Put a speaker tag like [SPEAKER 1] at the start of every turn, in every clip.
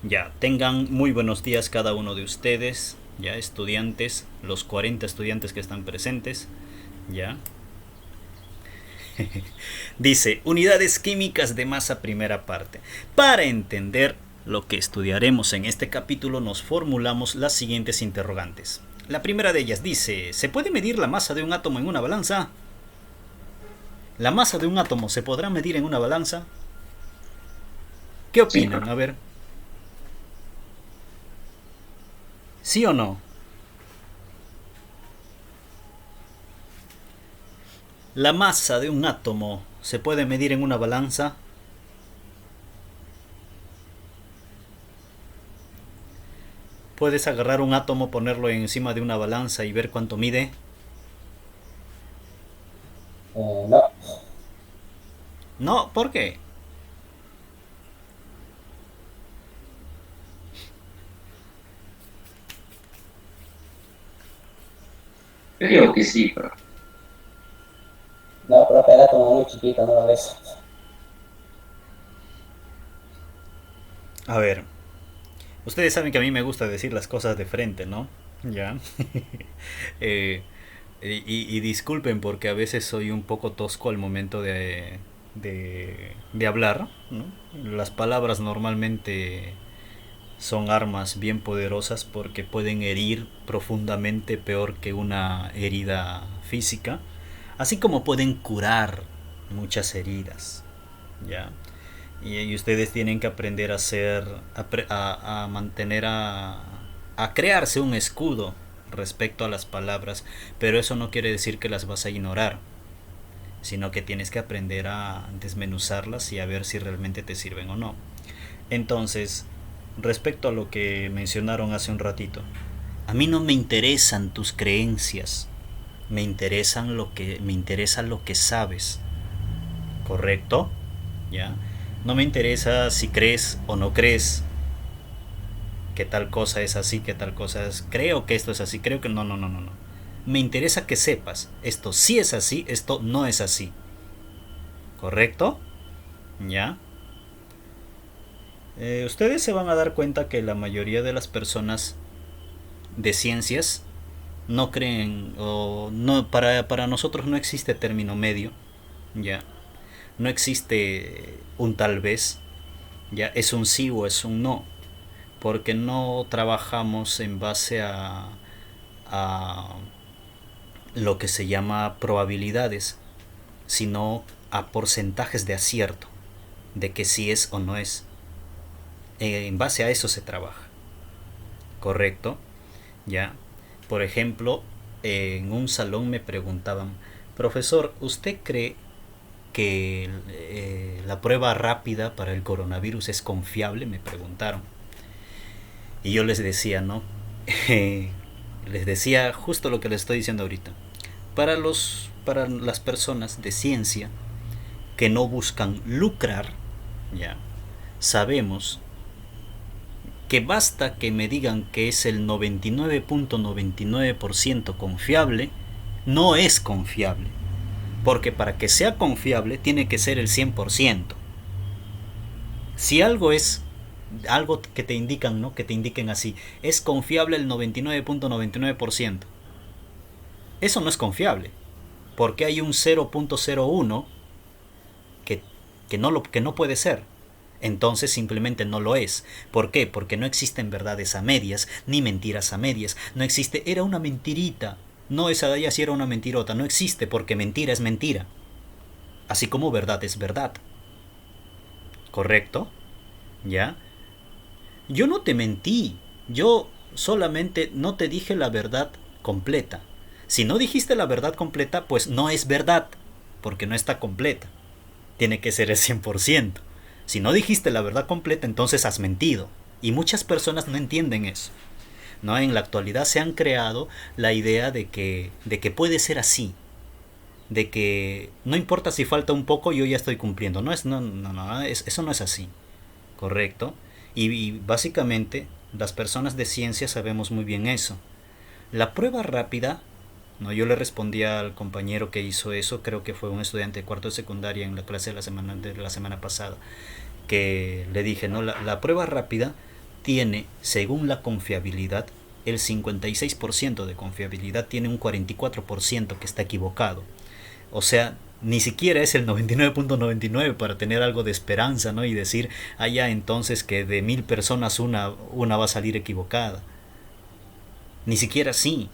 [SPEAKER 1] Ya, tengan muy buenos días cada uno de ustedes, ya estudiantes, los 40 estudiantes que están presentes, ya. Dice, unidades químicas de masa primera parte. Para entender lo que estudiaremos en este capítulo nos formulamos las siguientes interrogantes. La primera de ellas dice, ¿se puede medir la masa de un átomo en una balanza? ¿La masa de un átomo se podrá medir en una balanza? ¿Qué
[SPEAKER 2] Sí,
[SPEAKER 1] opinan? A ver, ¿sí o no? ¿La masa de un átomo se puede medir en una balanza? Puedes agarrar un átomo, ponerlo encima de una balanza y ver cuánto mide.
[SPEAKER 2] no,
[SPEAKER 1] No, ¿por qué?
[SPEAKER 2] yo digo que sí, pero no, profe, era como muy chiquito, no lo ves.
[SPEAKER 1] A ver, ustedes saben que a mí me gusta decir las cosas de frente, ¿no? Ya. Eh, y disculpen porque a veces soy un poco tosco al momento de hablar, ¿no? Las palabras normalmente son armas bien poderosas porque pueden herir profundamente peor que una herida física, así como pueden curar muchas heridas, ¿ya? Y ustedes tienen que aprender a ser, a mantener, a crearse un escudo respecto a las palabras, pero eso no quiere decir que las vas a ignorar, sino que tienes que aprender a desmenuzarlas y a ver si realmente te sirven o no. Entonces, respecto a lo que mencionaron hace un ratito, a mí no me interesan tus creencias, me interesa lo que sabes, ¿correcto? ¿Ya? No me interesa si crees o no crees que tal cosa es así, que tal cosa es, creo que esto es así, creo que no, no, no, no, no. Me interesa que sepas, esto sí es así, esto no es así, ¿correcto? ¿Ya? Ustedes se van a dar cuenta que la mayoría de las personas de ciencias no creen o no, para nosotros no existe término medio, ya, no existe un tal vez, ya, es un sí o es un no, porque no trabajamos en base a lo que se llama probabilidades, sino a porcentajes de acierto, de que sí es o no es. En base a eso se trabaja, ¿correcto? Ya, por ejemplo, en un salón me preguntaban, profesor, ¿usted cree que la prueba rápida para el coronavirus es confiable? Me preguntaron. Y yo les decía, ¿no? Les decía justo lo que les estoy diciendo ahorita. Para las personas de ciencia que no buscan lucrar, ya, sabemos que basta que me digan que es el 99.99% confiable, no es confiable. Porque para que sea confiable tiene que ser el 100%. Si algo es algo que te indican, ¿no? Que te indiquen así, es confiable el 99.99%. Eso no es confiable, porque hay un 0.01 que, que no puede ser. Entonces simplemente no lo es. ¿Por qué? Porque no existen verdades a medias, ni mentiras a medias. No existe, era una mentirita. No, esa de allá sí era una mentirota. No existe porque mentira es mentira. Así como verdad es verdad. ¿Correcto? ¿Ya? Yo no te mentí. Yo solamente no te dije la verdad completa. Si no dijiste la verdad completa, pues no es verdad, porque no está completa. Tiene que ser el 100%. Si no dijiste la verdad completa, entonces has mentido. Y muchas personas no entienden eso. ¿No? En la actualidad se han creado la idea de que puede ser así, de que no importa si falta un poco, yo ya estoy cumpliendo. No, eso no es así, ¿correcto? Y básicamente las personas de ciencia sabemos muy bien eso. La prueba rápida, no, yo le respondí al compañero que hizo eso, creo que fue un estudiante de cuarto de secundaria en la clase de la semana pasada, que le dije, no, la prueba rápida tiene, según la confiabilidad, el 56% de confiabilidad, tiene un 44% que está equivocado. O sea, ni siquiera es el 99.99 para tener algo de esperanza, ¿no? Y decir, ya entonces que de 1000 personas una va a salir equivocada. Ni siquiera así,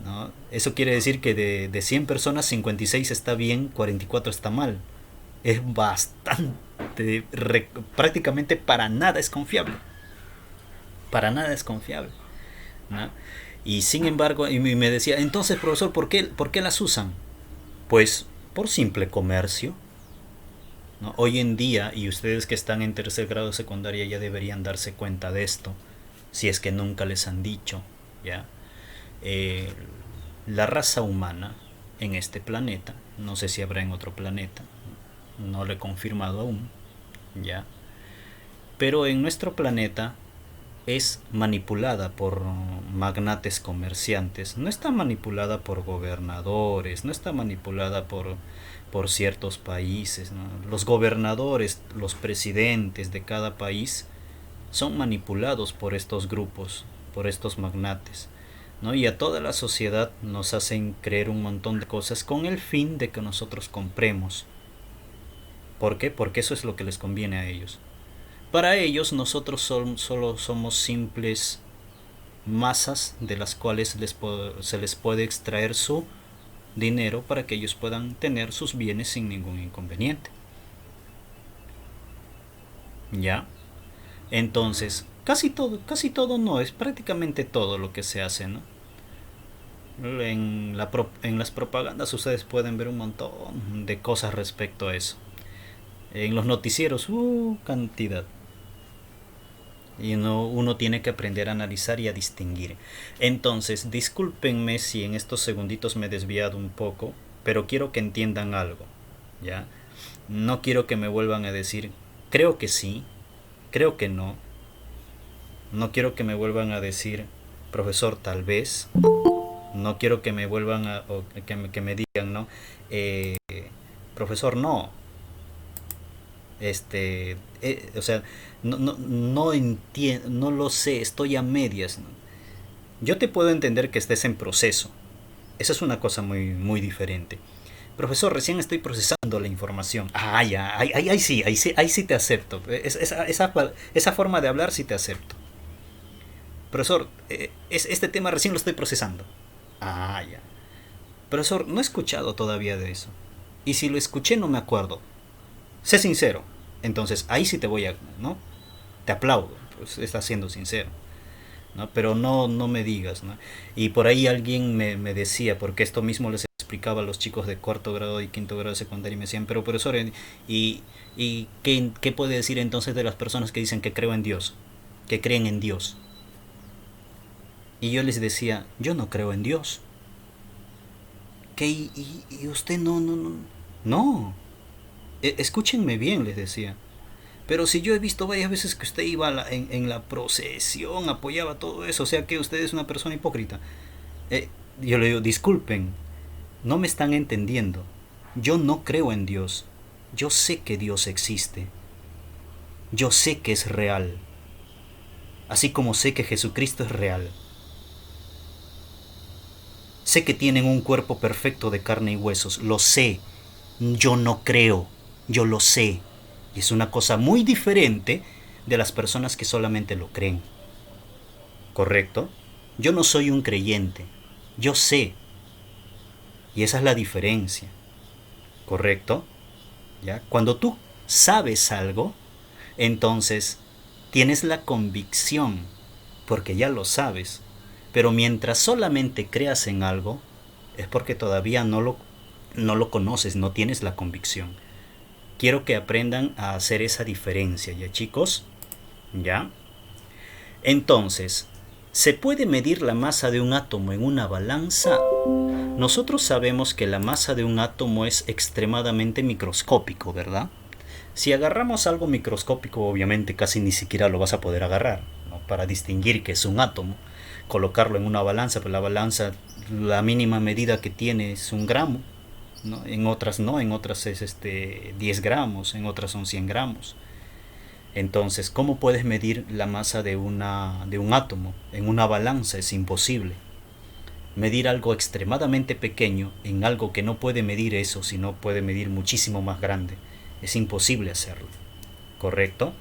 [SPEAKER 1] ¿no? Eso quiere decir que de 100 personas, 56 está bien, 44 está mal. Es bastante, prácticamente para nada es confiable. Para nada es confiable, ¿no? Y sin embargo, y me decía, entonces profesor, ¿por qué las usan? Pues por simple comercio, ¿no? Hoy en día, y ustedes que están en tercer grado de secundaria ya deberían darse cuenta de esto, si es que nunca les han dicho, ¿ya? Eh, la raza humana en este planeta, no sé si habrá en otro planeta, no lo he confirmado aún, ¿ya? Pero en nuestro planeta es manipulada por magnates comerciantes, no está manipulada por gobernadores, no está manipulada por ciertos países, ¿no? Los gobernadores, los presidentes de cada país son manipulados por estos grupos, por estos magnates, ¿no? Y a toda la sociedad nos hacen creer un montón de cosas con el fin de que nosotros compremos. ¿Por qué? Porque eso es lo que les conviene a ellos. Para ellos nosotros solo somos simples masas de las cuales se les puede extraer su dinero para que ellos puedan tener sus bienes sin ningún inconveniente. ¿Ya? Entonces, casi todo no, es prácticamente todo lo que se hace, ¿no? En las propagandas ustedes pueden ver un montón de cosas respecto a eso. En los noticieros, cantidad. Y uno tiene que aprender a analizar y a distinguir. Entonces, discúlpenme si en estos segunditos me he desviado un poco, pero quiero que entiendan algo, ¿ya? No quiero que me vuelvan a decir, creo que sí, creo que no. No quiero que me vuelvan a decir, profesor, tal vez. No quiero que me vuelvan o que me digan, ¿no? Profesor, no. O sea, no entiendo, no lo sé, estoy a medias, ¿no? Yo te puedo entender que estés en proceso. Esa es una cosa muy diferente. Profesor, recién estoy procesando la información. Ya, ahí sí te acepto. Esa forma de hablar sí te acepto. Profesor, este tema recién lo estoy procesando. Ya. Profesor, no he escuchado todavía de eso. Y si lo escuché no me acuerdo. Sé sincero. Entonces ahí sí te voy a, ¿no? Te aplaudo, pues estás siendo sincero, ¿no? Pero no me digas, ¿no? Y por ahí alguien me decía, porque esto mismo les explicaba a los chicos de cuarto grado y quinto grado de secundaria, y me decían, pero profesor, ¿y qué puede decir entonces de las personas que dicen que creo en Dios? Que creen en Dios. Y yo les decía, yo no creo en Dios. ¿Qué? ¿Y usted no? No. Escúchenme bien, les decía. Pero si yo he visto varias veces que usted iba en la procesión, apoyaba todo eso, o sea que usted es una persona hipócrita. Yo le digo, disculpen, no me están entendiendo. Yo no creo en Dios. Yo sé que Dios existe. Yo sé que es real. Así como sé que Jesucristo es real. Sé que tienen un cuerpo perfecto de carne y huesos. Lo sé. Yo no creo. Yo lo sé. Y es una cosa muy diferente de las personas que solamente lo creen. ¿Correcto? Yo no soy un creyente. Yo sé. Y esa es la diferencia. ¿Correcto? ¿Ya? Cuando tú sabes algo, entonces tienes la convicción, porque ya lo sabes. Pero mientras solamente creas en algo, es porque todavía no lo conoces, no tienes la convicción. Quiero que aprendan a hacer esa diferencia, ¿ya chicos? ¿Ya? Entonces, ¿se puede medir la masa de un átomo en una balanza? Nosotros sabemos que la masa de un átomo es extremadamente microscópico, ¿verdad? Si agarramos algo microscópico, obviamente casi ni siquiera lo vas a poder agarrar, ¿no? Para distinguir que es un átomo, colocarlo en una balanza, pero la balanza, la mínima medida que tiene es 1 gramo, ¿no? En otras no, en otras es 10 gramos, en otras son 100 gramos. Entonces, ¿cómo puedes medir la masa de un átomo? En una balanza es imposible. Medir algo extremadamente pequeño en algo que no puede medir eso, sino puede medir muchísimo más grande. Es imposible hacerlo. ¿Correcto?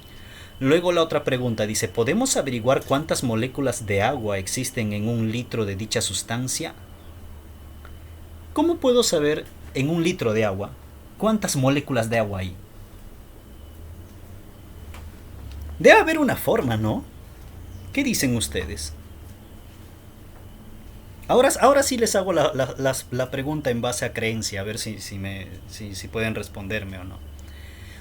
[SPEAKER 1] Luego la otra pregunta dice, ¿podemos averiguar cuántas moléculas de agua existen en un litro de dicha sustancia? ¿Cómo puedo saber en un litro de agua cuántas moléculas de agua hay? Debe haber una forma, ¿no? ¿Qué dicen ustedes? Ahora sí les hago la pregunta en base a creencia, a ver si pueden responderme o no.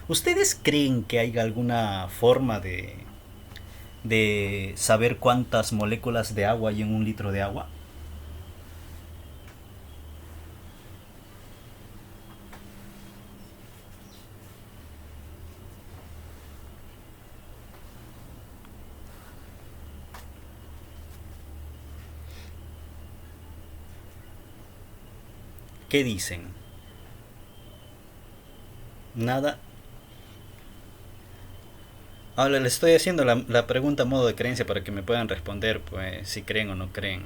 [SPEAKER 1] ¿Ustedes creen que hay alguna forma de saber cuántas moléculas de agua hay en un litro de agua? ¿Qué dicen? Nada. Ahora les estoy haciendo la pregunta a modo de creencia para que me puedan responder, pues, si creen o no creen.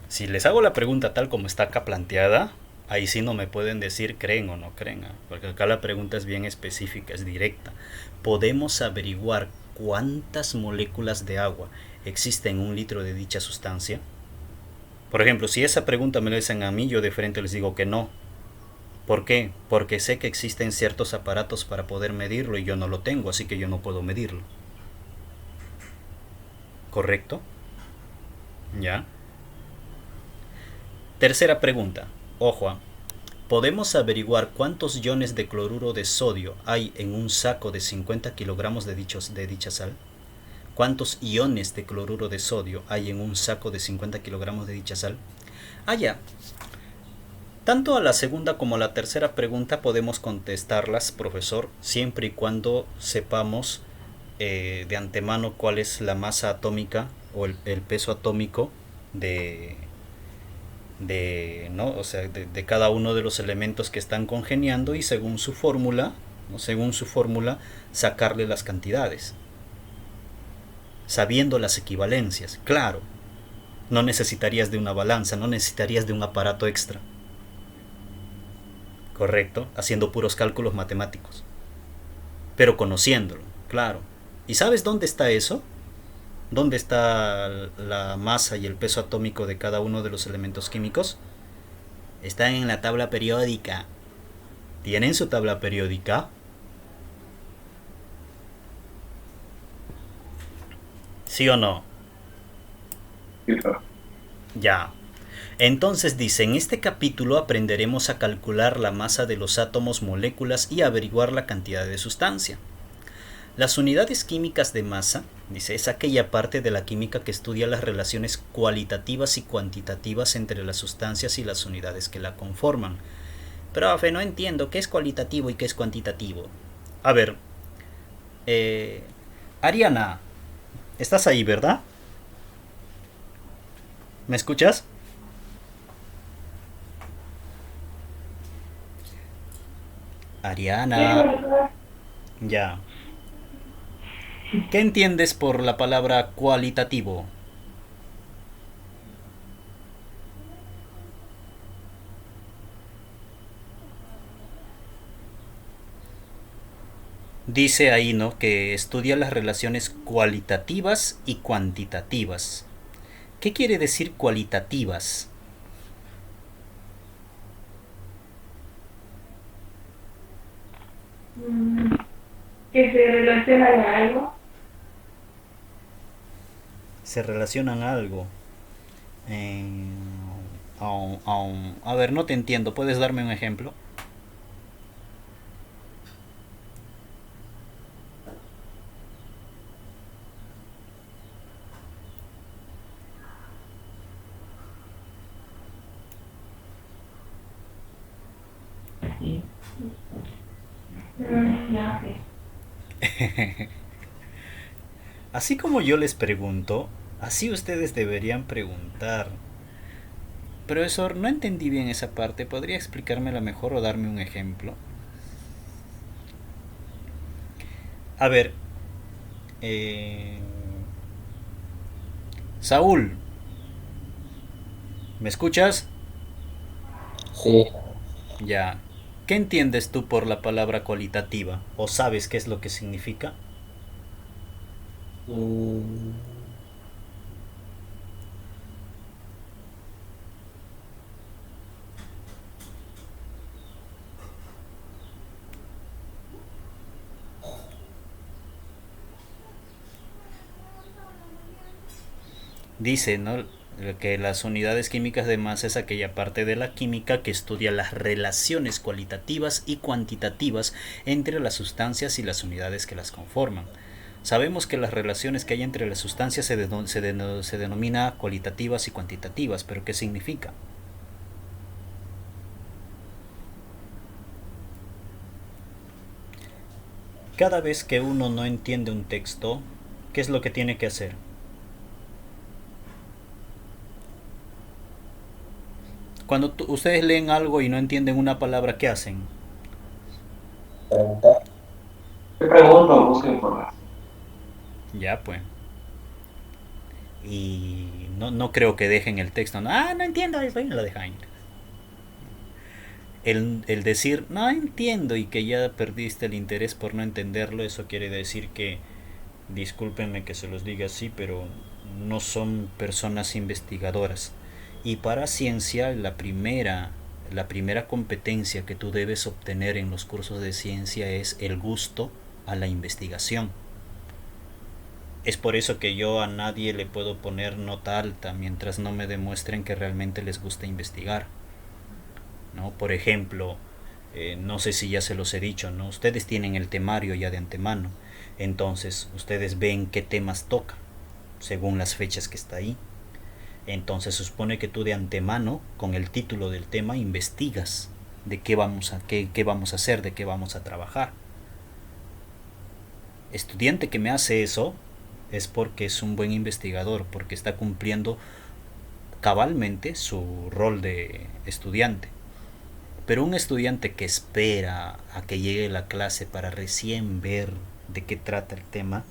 [SPEAKER 1] Si les hago la pregunta tal como está acá planteada, ahí sí no me pueden decir creen o no creen, ¿ah? Porque acá la pregunta es bien específica, es directa. ¿Podemos averiguar cuántas moléculas de agua existen en un litro de dicha sustancia? Por ejemplo, si esa pregunta me la hacen a mí, yo de frente les digo que no. ¿Por qué? Porque sé que existen ciertos aparatos para poder medirlo y yo no lo tengo, así que yo no puedo medirlo. ¿Correcto? ¿Ya? Tercera pregunta. Ojo, ¿podemos averiguar cuántos iones de cloruro de sodio hay en un saco de 50 kilogramos de dicha sal? ¿Cuántos iones de cloruro de sodio hay en un saco de 50 kilogramos de dicha sal? Ah, ya. Tanto a la segunda como a la tercera pregunta podemos contestarlas, profesor, siempre y cuando sepamos de antemano cuál es la masa atómica o el peso atómico de, ¿no? O sea, de cada uno de los elementos que están congeniando y según su fórmula, ¿no? Según su fórmula, sacarle las cantidades. Sabiendo las equivalencias, claro. No necesitarías de una balanza, no necesitarías de un aparato extra. Correcto, haciendo puros cálculos matemáticos. Pero conociéndolo, claro. ¿Y sabes dónde está eso? ¿Dónde está la masa y el peso atómico de cada uno de los elementos químicos? Está en la tabla periódica. ¿Tienen su tabla periódica? ¿Sí o no? Ya. Entonces dice, en este capítulo aprenderemos a calcular la masa de los átomos, moléculas y averiguar la cantidad de sustancia. Las unidades químicas de masa, dice, es aquella parte de la química que estudia las relaciones cualitativas y cuantitativas entre las sustancias y las unidades que la conforman. Profe, no entiendo qué es cualitativo y qué es cuantitativo. A ver, Ariana, estás ahí, ¿verdad? ¿Me escuchas? Ariana, ya. ¿Qué entiendes por la palabra cualitativo? Dice ahí, ¿no? Que estudia las relaciones cualitativas y cuantitativas. ¿Qué quiere decir cualitativas?
[SPEAKER 3] Mm, que se relacionan a algo.
[SPEAKER 1] Se relacionan a algo. A ver, no te entiendo. ¿Puedes darme un ejemplo?
[SPEAKER 3] Ya sé.
[SPEAKER 1] Así como yo les pregunto, así ustedes deberían preguntar. Profesor, no entendí bien esa parte. ¿Podría explicármela mejor o darme un ejemplo? A ver, eh, Saúl, ¿me escuchas?
[SPEAKER 2] Sí.
[SPEAKER 1] Ya. ¿Qué entiendes tú por la palabra cualitativa? ¿O sabes qué es lo que significa?
[SPEAKER 2] Mm,
[SPEAKER 1] Dice, ¿no? Que las unidades químicas de masa es aquella parte de la química que estudia las relaciones cualitativas y cuantitativas entre las sustancias y las unidades que las conforman. Sabemos que las relaciones que hay entre las sustancias se denomina cualitativas y cuantitativas, pero ¿qué significa? Cada vez que uno no entiende un texto, ¿qué es lo que tiene que hacer? Cuando ustedes leen algo y no entienden una palabra, ¿qué hacen?
[SPEAKER 2] preguntar.
[SPEAKER 4] Yo pregunto, busco información.
[SPEAKER 1] Ya, pues. Y no creo que dejen el texto. No, no entiendo, y lo dejan. El decir, no entiendo y que ya perdiste el interés por no entenderlo, eso quiere decir que, discúlpenme que se los diga así, pero no son personas investigadoras. Y para ciencia, la primera competencia que tú debes obtener en los cursos de ciencia es el gusto a la investigación. Es por eso que yo a nadie le puedo poner nota alta mientras no me demuestren que realmente les gusta investigar, ¿no? Por ejemplo, no sé si ya se los he dicho, ¿no? Ustedes tienen el temario ya de antemano, entonces ustedes ven qué temas toca según las fechas que está ahí. Entonces se supone que tú de antemano, con el título del tema, investigas de qué vamos a hacer, de qué vamos a trabajar. Estudiante que me hace eso es porque es un buen investigador, porque está cumpliendo cabalmente su rol de estudiante. Pero un estudiante que espera a que llegue la clase para recién ver de qué trata el tema,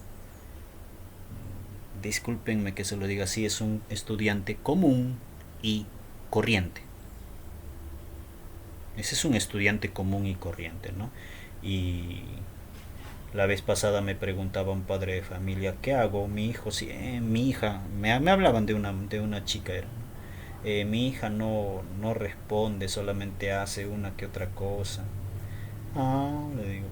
[SPEAKER 1] discúlpenme que se lo diga así, es un estudiante común y corriente. Ese es un estudiante común y corriente, ¿no? Y la vez pasada me preguntaba un padre de familia, ¿qué hago? Mi hijo, sí, mi hija, me hablaban de una chica, era. Mi hija no responde, solamente hace una que otra cosa. Ah, le digo,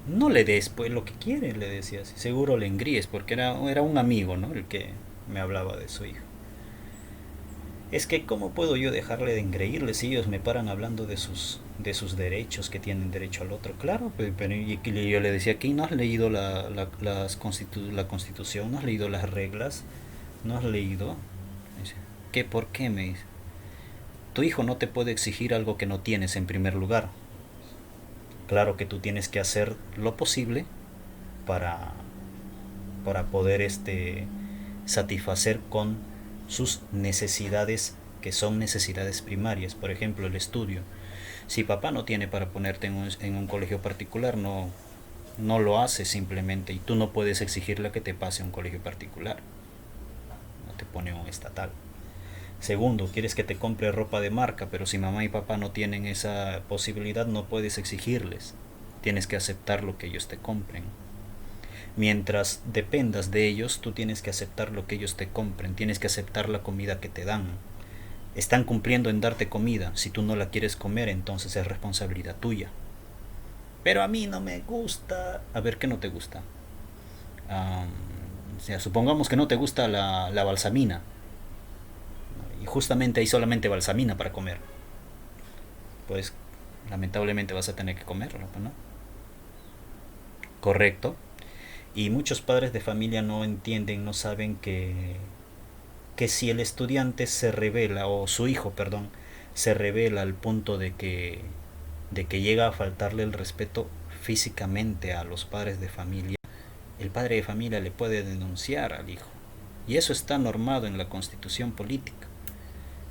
[SPEAKER 1] no le des pues lo que quiere, le decía así. Seguro le engríes, porque era un amigo, ¿no? El que me hablaba de su hijo. Es que cómo puedo yo dejarle de engreírle si ellos me paran hablando de sus derechos, que tienen derecho al otro. Claro, pero yo le decía, aquí no has leído la constitución, no has leído las reglas, no has leído. Dice, ¿qué? ¿Por qué? Me dice. Tu hijo no te puede exigir algo que no tienes en primer lugar. Claro que tú tienes que hacer lo posible para, para poder satisfacer con sus necesidades, que son necesidades primarias. Por ejemplo, el estudio. Si papá no tiene para ponerte en un colegio particular, no lo hace simplemente, y tú no puedes exigirle que te pase a un colegio particular, no te pone un estatal. Segundo, quieres que te compre ropa de marca, pero si mamá y papá no tienen esa posibilidad, no puedes exigirles. Tienes que aceptar lo que ellos te compren. Mientras dependas de ellos, tú tienes que aceptar lo que ellos te compren, tienes que aceptar la comida que te dan. Están cumpliendo en darte comida. Si tú no la quieres comer, entonces es responsabilidad tuya. Pero a mí no me gusta. A ver, ¿qué no te gusta? Supongamos que no te gusta la balsamina. Y justamente hay solamente balsamina para comer. Pues lamentablemente vas a tener que comerlo, ¿no? Correcto. Y muchos padres de familia no entienden, no saben que si el estudiante se revela, o su hijo, perdón, se revela al punto de que llega a faltarle el respeto físicamente a los padres de familia, el padre de familia le puede denunciar al hijo. Y eso está normado en la Constitución política.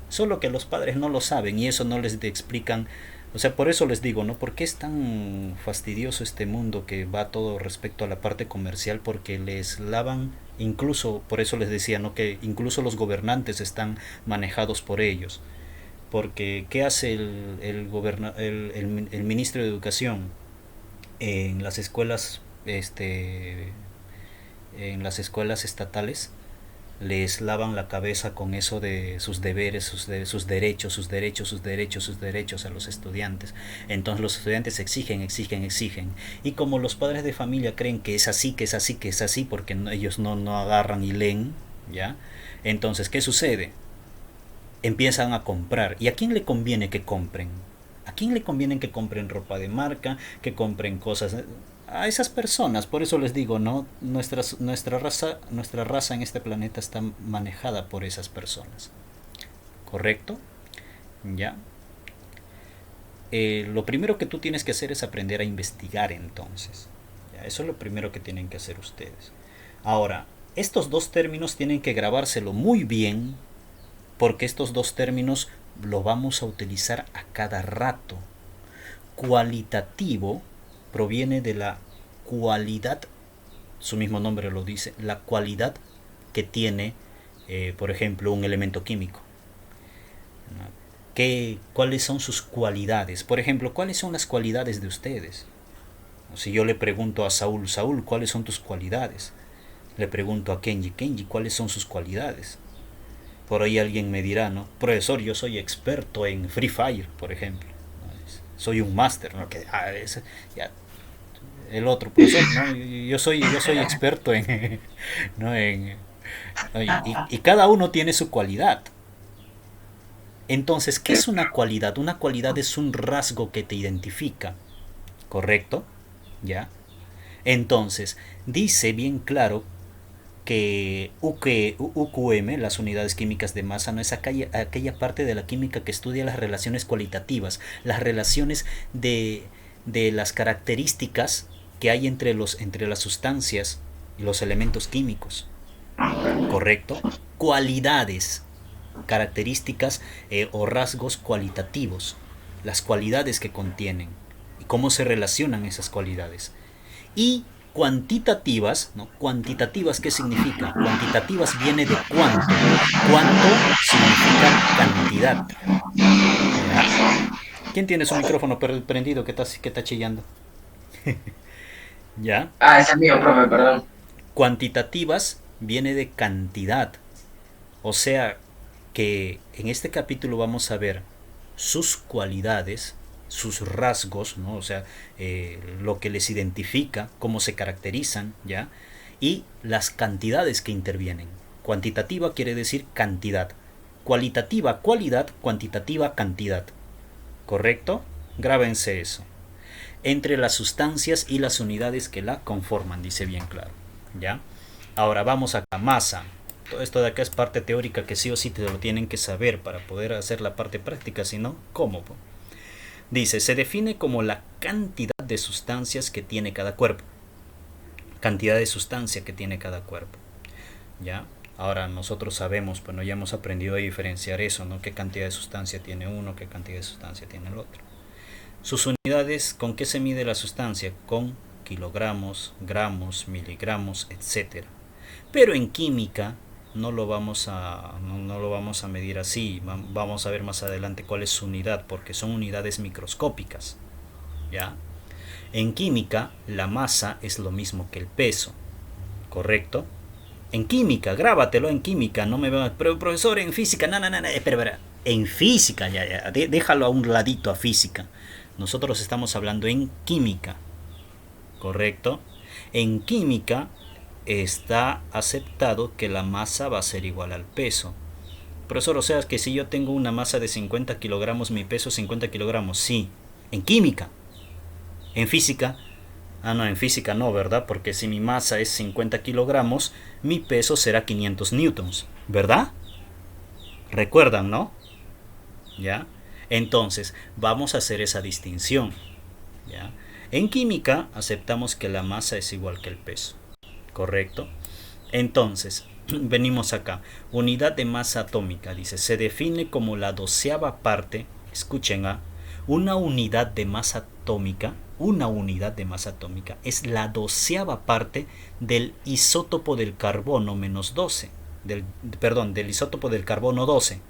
[SPEAKER 1] Solo que los padres no lo saben y eso no les explican O sea, por eso les digo, ¿no? ¿Por qué es tan fastidioso este mundo que va todo respecto a la parte comercial? Porque les lavan, incluso, por eso les decía, ¿no? Que incluso los gobernantes están manejados por ellos. Porque, ¿qué hace el ministro de Educación en las escuelas, en las escuelas estatales? Les lavan la cabeza con eso de sus deberes, sus derechos, sus derechos, sus derechos, sus derechos a los estudiantes. Entonces los estudiantes exigen. Y como los padres de familia creen que es así, que es así, que es así, porque ellos no agarran y leen, ¿ya? Entonces, ¿qué sucede? Empiezan a comprar. ¿Y a quién le conviene que compren? ¿A quién le conviene que compren ropa de marca, que compren cosas? A esas personas, por eso les digo, ¿no? Nuestra raza en este planeta está manejada por esas personas. ¿Correcto? ¿Ya? Lo primero que tú tienes que hacer es aprender a investigar entonces. ¿Ya? Eso es lo primero que tienen que hacer ustedes. Ahora, estos dos términos tienen que grabárselo muy bien, porque estos dos términos lo vamos a utilizar a cada rato. Cualitativo proviene de la cualidad, su mismo nombre lo dice, la cualidad que tiene, por ejemplo, un elemento químico. ¿Cuáles son sus cualidades? Por ejemplo, ¿cuáles son las cualidades de ustedes? Si yo le pregunto a Saúl, Saúl, ¿cuáles son tus cualidades? Le pregunto a Kenji, Kenji, ¿cuáles son sus cualidades? Por ahí alguien me dirá, ¿no? Profesor, yo soy experto en Free Fire, por ejemplo. Soy un máster, ¿no? Ya, el otro profesor, ¿no? Yo soy experto en, ¿no? Y cada uno tiene su cualidad. Entonces, ¿qué es una cualidad? Una cualidad es un rasgo que te identifica, ¿correcto? ¿Ya? Entonces, dice bien claro que UQM, las unidades químicas de masa, no es aquella parte de la química que estudia las relaciones cualitativas, las relaciones de las características que hay entre las sustancias y los elementos químicos, ¿correcto? Cualidades, características o rasgos cualitativos, las cualidades que contienen y cómo se relacionan esas cualidades. Y cuantitativas, ¿no? Cuantitativas, ¿qué significa? Cuantitativas viene de cuánto. Cuánto significa cantidad. ¿Quién tiene su micrófono prendido que está chillando? ¿Ya?
[SPEAKER 4] Ah, ese es mío, profe, perdón.
[SPEAKER 1] Cuantitativas viene de cantidad. O sea que en este capítulo vamos a ver sus cualidades, sus rasgos, ¿no? O sea, lo que les identifica, cómo se caracterizan, ¿ya? Y las cantidades que intervienen. Cuantitativa quiere decir cantidad. Cualitativa, cualidad. Cuantitativa, cantidad. ¿Correcto? Grábense eso. Entre las sustancias y las unidades que la conforman, dice bien claro, ¿ya? Ahora vamos a la masa. Todo esto de acá es parte teórica que sí o sí te lo tienen que saber para poder hacer la parte práctica, si no, ¿cómo? Dice, se define como la cantidad de sustancias que tiene cada cuerpo. Cantidad de sustancia que tiene cada cuerpo. ¿Ya? Ahora nosotros sabemos, bueno, ya hemos aprendido a diferenciar eso, ¿no? ¿Qué cantidad de sustancia tiene uno, qué cantidad de sustancia tiene el otro? Sus unidades, ¿con qué se mide la sustancia? Con kilogramos, gramos, miligramos, etc. Pero en química no lo vamos a medir así. Vamos a ver más adelante cuál es su unidad, porque son unidades microscópicas, ¿ya? En química la masa es lo mismo que el peso, ¿correcto? En química, grábatelo en química, no me va, pero profesor, en física, espera, en física, ya, déjalo a un ladito a física. Nosotros estamos hablando en química, ¿correcto? En química está aceptado que la masa va a ser igual al peso. Profesor, o sea que si yo tengo una masa de 50 kilogramos, mi peso es 50 kilogramos, sí, en química. En física, no, en física no, ¿verdad? Porque si mi masa es 50 kilogramos, mi peso será 500 newtons, ¿verdad? ¿Recuerdan, no? ¿Ya? Entonces, vamos a hacer esa distinción, ¿ya? En química aceptamos que la masa es igual que el peso, ¿correcto? Entonces, venimos acá. Unidad de masa atómica, dice, se define como la 12ª parte, escuchen, Una unidad de masa atómica es la 12ª parte del isótopo del carbono menos 12. Del isótopo del carbono 12.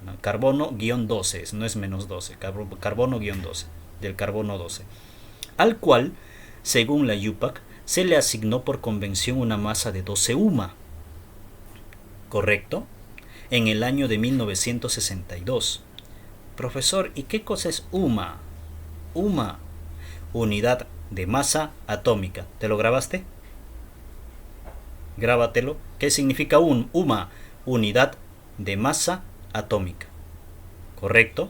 [SPEAKER 1] No, carbono-12, no es menos 12, carbono-12, del carbono 12. Al cual, según la UPAC, se le asignó por convención una masa de 12 UMA. ¿Correcto? En el año de 1962. Profesor, ¿y qué cosa es UMA? UMA, unidad de masa atómica. ¿Te lo grabaste? Grábatelo. ¿Qué significa UMA? Unidad de masa atómica. ¿Correcto?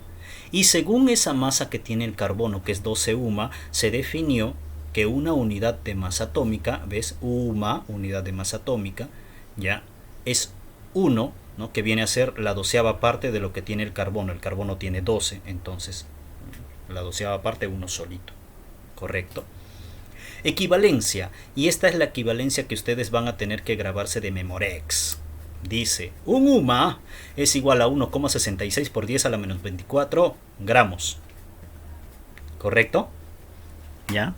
[SPEAKER 1] Y según esa masa que tiene el carbono, que es 12 UMA, se definió que una unidad de masa atómica, ¿ves? UMA, unidad de masa atómica, ya, es 1, ¿no? Que viene a ser la 12ª parte de lo que tiene el carbono. El carbono tiene 12, entonces la 12ª parte, 1 solito. ¿Correcto? Equivalencia. Y esta es la equivalencia que ustedes van a tener que grabarse de Memorex. Dice, un UMA es igual a 1,66 por 10 a la menos 24 gramos. ¿Correcto? ¿Ya?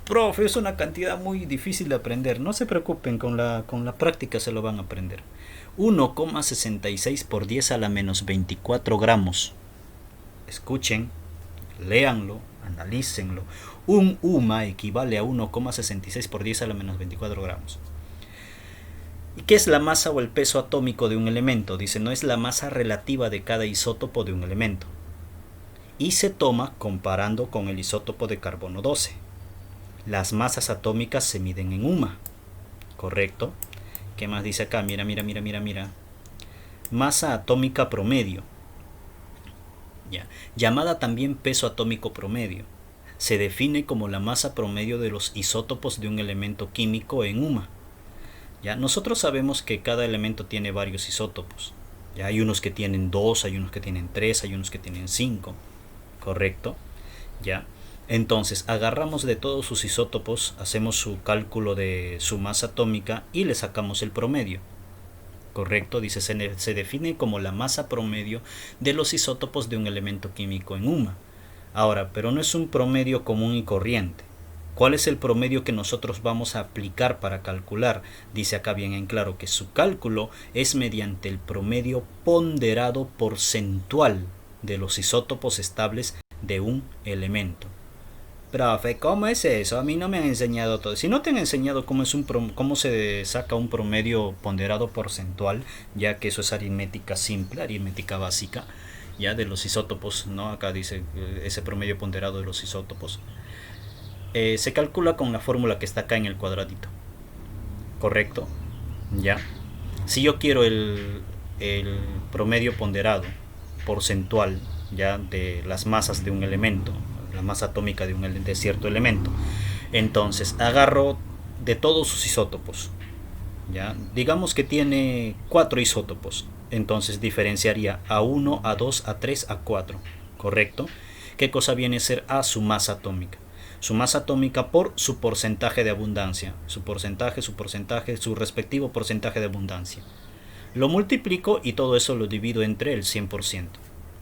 [SPEAKER 1] Profe, es una cantidad muy difícil de aprender. No se preocupen, con la práctica se lo van a aprender. 1,66 por 10 a la menos 24 gramos. Escuchen, léanlo, analícenlo. Un UMA equivale a 1,66 por 10 a la menos 24 gramos. ¿Y qué es la masa o el peso atómico de un elemento? Dice, no es la masa relativa de cada isótopo de un elemento. Y se toma comparando con el isótopo de carbono 12. Las masas atómicas se miden en UMA. ¿Correcto? ¿Qué más dice acá? Mira. Masa atómica promedio. Ya. Llamada también peso atómico promedio. Se define como la masa promedio de los isótopos de un elemento químico en UMA. Ya, nosotros sabemos que cada elemento tiene varios isótopos. Ya, hay unos que tienen 2, hay unos que tienen 3, hay unos que tienen 5. ¿Correcto? Ya. Entonces, agarramos de todos sus isótopos, hacemos su cálculo de su masa atómica y le sacamos el promedio. ¿Correcto? Dice, se define como la masa promedio de los isótopos de un elemento químico en UMA. Ahora, pero no es un promedio común y corriente. ¿Cuál es el promedio que nosotros vamos a aplicar para calcular? Dice acá bien en claro que su cálculo es mediante el promedio ponderado porcentual de los isótopos estables de un elemento. Profe, ¿cómo es eso? A mí no me han enseñado todo. Si no te han enseñado cómo se saca un promedio ponderado porcentual, ya que eso es aritmética simple, aritmética básica, ya de los isótopos, ¿no? Acá dice ese promedio ponderado de los isótopos. Se calcula con la fórmula que está acá en el cuadradito. ¿Correcto? Ya. Si yo quiero el promedio ponderado porcentual, ya, de las masas de un elemento, la masa atómica de cierto elemento, entonces agarro de todos sus isótopos, ya, digamos que tiene 4 isótopos, entonces diferenciaría a 1, a 2, a 3, a 4. ¿Correcto? ¿Qué cosa viene a ser? A su masa atómica. Su masa atómica por su porcentaje de abundancia, su respectivo porcentaje de abundancia. Lo multiplico y todo eso lo divido entre el 100%.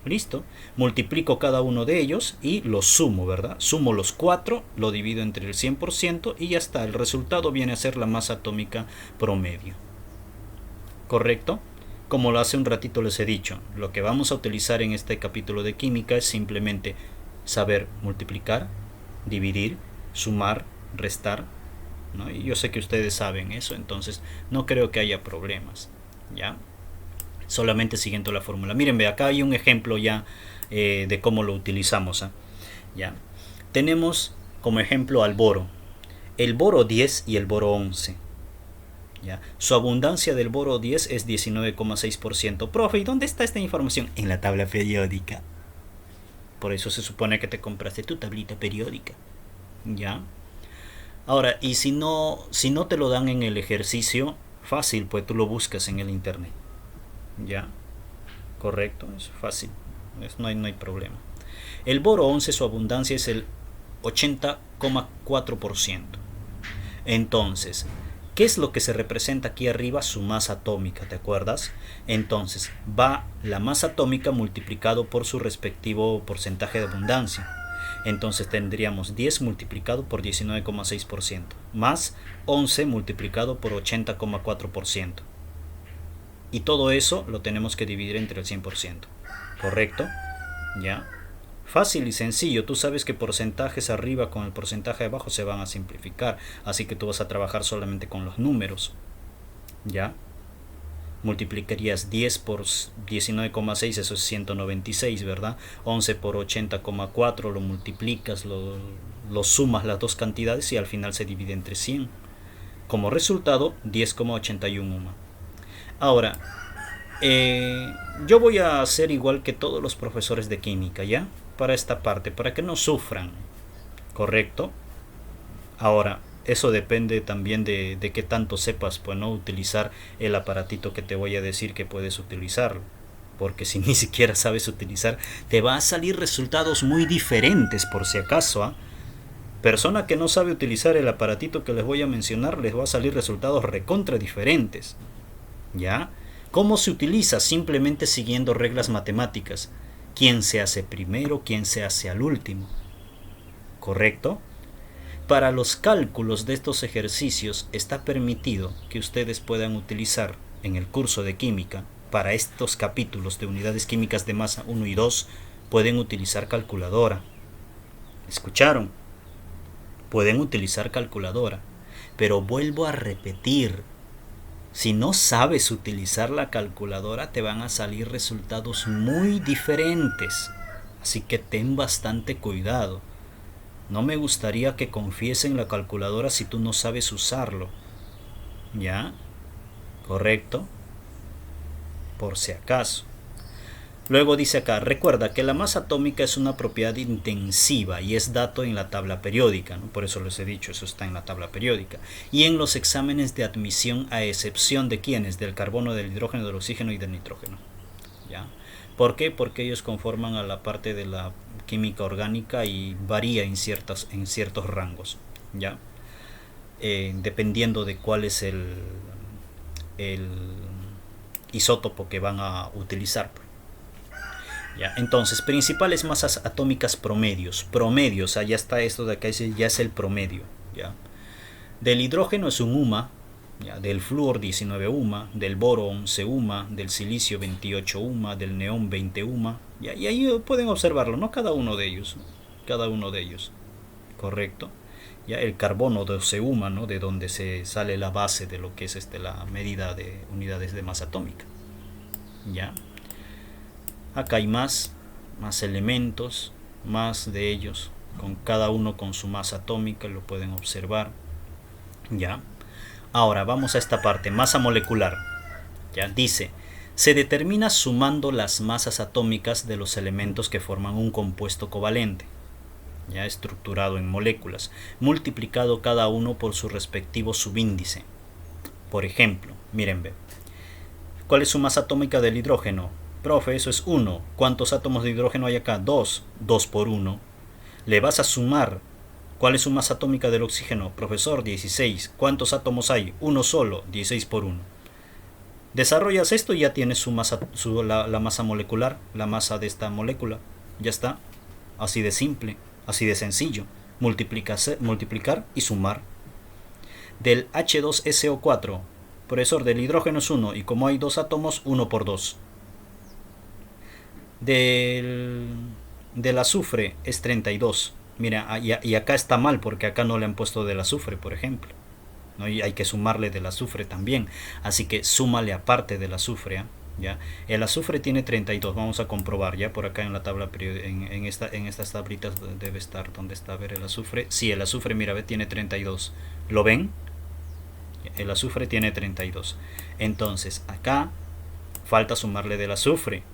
[SPEAKER 1] ¿Listo? Multiplico cada uno de ellos y los sumo, ¿verdad? Sumo los 4, lo divido entre el 100% y ya está. El resultado viene a ser la masa atómica promedio. ¿Correcto? Como lo hace un ratito les he dicho, lo que vamos a utilizar en este capítulo de química es simplemente saber multiplicar, dividir, sumar, restar, ¿no? Y yo sé que ustedes saben eso, entonces no creo que haya problemas, ¿ya? Solamente siguiendo la fórmula. Miren, ve, acá hay un ejemplo ya de cómo lo utilizamos, ¿eh? ¿Ya? Tenemos como ejemplo al boro, el boro 10 y el boro 11. ¿Ya? Su abundancia del boro 10 es 19,6%. Profe, ¿y dónde está esta información? En la tabla periódica. Por eso se supone que te compraste tu tablita periódica. ¿Ya? Ahora, y si no te lo dan en el ejercicio, fácil, pues tú lo buscas en el internet. ¿Ya? Correcto, es fácil. No hay problema. El boro 11, su abundancia es el 80,4%. Entonces, ¿Qué es lo que se representa aquí arriba? Su masa atómica, ¿te acuerdas? Entonces va la masa atómica multiplicado por su respectivo porcentaje de abundancia. Entonces tendríamos 10 multiplicado por 19,6% más 11 multiplicado por 80,4%. Y todo eso lo tenemos que dividir entre el 100%. ¿Correcto? ¿Ya? Fácil y sencillo. Tú sabes que porcentajes arriba con el porcentaje abajo se van a simplificar. Así que tú vas a trabajar solamente con los números. ¿Ya? Multiplicarías 10 por 19,6, eso es 196, ¿verdad? 11 por 80,4 lo multiplicas, lo sumas las dos cantidades y al final se divide entre 100. Como resultado, 10,81 ohm. Ahora, yo voy a hacer igual que todos los profesores de química, ¿ya? Para esta parte, para que no sufran, ¿correcto? Ahora, eso depende también de qué tanto sepas, pues, no utilizar el aparatito que te voy a decir que puedes utilizarlo. Porque si ni siquiera sabes utilizar, te va a salir resultados muy diferentes, por si acaso, ¿ah? Persona que no sabe utilizar el aparatito que les voy a mencionar, les va a salir resultados recontra diferentes. ¿Ya? ¿Cómo se utiliza? Simplemente siguiendo reglas matemáticas. ¿Quién se hace primero? ¿Quién se hace al último? ¿Correcto? Para los cálculos de estos ejercicios está permitido que ustedes puedan utilizar en el curso de química, para estos capítulos de unidades químicas de masa 1 y 2, pueden utilizar calculadora. ¿Escucharon? Pueden utilizar calculadora. Pero vuelvo a repetir, si no sabes utilizar la calculadora te van a salir resultados muy diferentes. Así que ten bastante cuidado. No me gustaría que confíes en la calculadora si tú no sabes usarlo. ¿Ya? ¿Correcto? Por si acaso. Luego dice acá, recuerda que la masa atómica es una propiedad intensiva y es dato en la tabla periódica, ¿no? Por eso les he dicho, eso está en la tabla periódica. Y en los exámenes de admisión, a excepción de ¿quiénes? Del carbono, del hidrógeno, del oxígeno y del nitrógeno. ¿Ya? ¿Por qué? Porque ellos conforman a la parte de la química orgánica y varía en ciertos rangos, ¿ya? Dependiendo de cuál es el isótopo que van a utilizar. ¿Ya? Entonces, principales masas atómicas promedios. Promedios, ya está esto de acá, ya es el promedio. ¿Ya? Del hidrógeno es un UMA, ¿ya? Del flúor 19 UMA, del boro 11 UMA, del silicio 28 UMA, del neón 20 UMA. ¿Ya? Y ahí pueden observarlo, ¿no? Cada uno de ellos. Correcto. ¿Ya? El carbono 12 UMA, ¿no? De donde se sale la base de lo que es la medida de unidades de masa atómica. ¿Ya? Acá hay más elementos, más de ellos, con cada uno con su masa atómica, lo pueden observar. ¿Ya? Ahora vamos a esta parte, masa molecular. ¿Ya? Dice, se determina sumando las masas atómicas de los elementos que forman un compuesto covalente, ya estructurado en moléculas, multiplicado cada uno por su respectivo subíndice. Por ejemplo, miren, ve, ¿cuál es su masa atómica del hidrógeno? Profe, eso es 1. ¿Cuántos átomos de hidrógeno hay acá? 2. 2 por 1. Le vas a sumar. ¿Cuál es su masa atómica del oxígeno? Profesor, 16. ¿Cuántos átomos hay? Uno solo. 16 por 1. Desarrollas esto y ya tienes la masa molecular, la masa de esta molécula. Ya está. Así de simple, así de sencillo. Multiplicar y sumar. Del H2SO4. Profesor, del hidrógeno es 1. Y como hay 2 átomos, 1 por 2. Del azufre es 32. Mira, y acá está mal porque acá no le han puesto del azufre, por ejemplo, ¿no? Y hay que sumarle del azufre también. Así que súmale aparte del azufre, ¿eh? ¿Ya? El azufre tiene 32. Vamos a comprobar ya por acá en la tabla en estas tablitas debe estar. ¿Dónde está? A ver el azufre. Sí, el azufre, mira, ve, tiene 32. ¿Lo ven? El azufre tiene 32. Entonces acá falta sumarle del azufre.